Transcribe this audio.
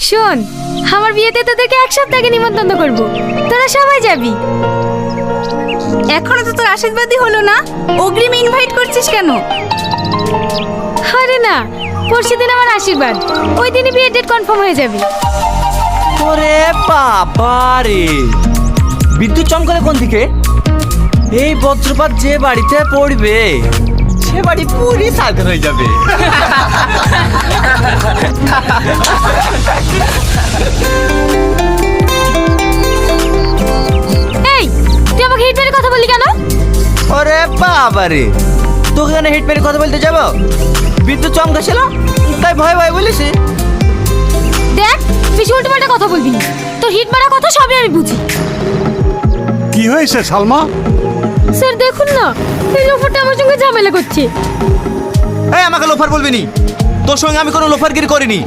শোন, আমার বিয়েতে তোদেরকে এক সপ্তাহ আগে নিমন্ত্রণ করব, তোরা সবাই যাবি। এখনো তো তোর আশীর্বাদই হলো না, অগ্রিম ইনভাইট করছিস কেন? আরে না, পরশুদিন আমার আশীর্বাদ, ওই দিনই বিয়ের ডেট কনফার্ম হয়ে যাবে। ওরে বাবা রে, বিদ্যুৎ চমকালে কোন দিকে? এই বজ্রপাত যে বাড়িতে পড়বে সে বাড়ি পুরি সাগর হয়ে যাবে। এই, তুই আমাকে হিট মেরে কথা বললি কেন? ওরে বাবা রে, তোকে কেন হিট মেরে কথা বলতে যাবো? বিদ্যুৎ চমকাছিল তাই ভয় ভয় বলিস। দেখ, বেশি উল্টোপাল্টা কথা বলবি না, তোর হিট মারা কথা সবই আমি বুঝি। কি হয়েছে সালমা? স্যার দেখুন না, এই লোফারটা আমার সঙ্গে ঝামেলা করছে। এই আমাকে লোফার বলবি নি, তোর সঙ্গে আমি কোনো লোফারগিরি করিনি।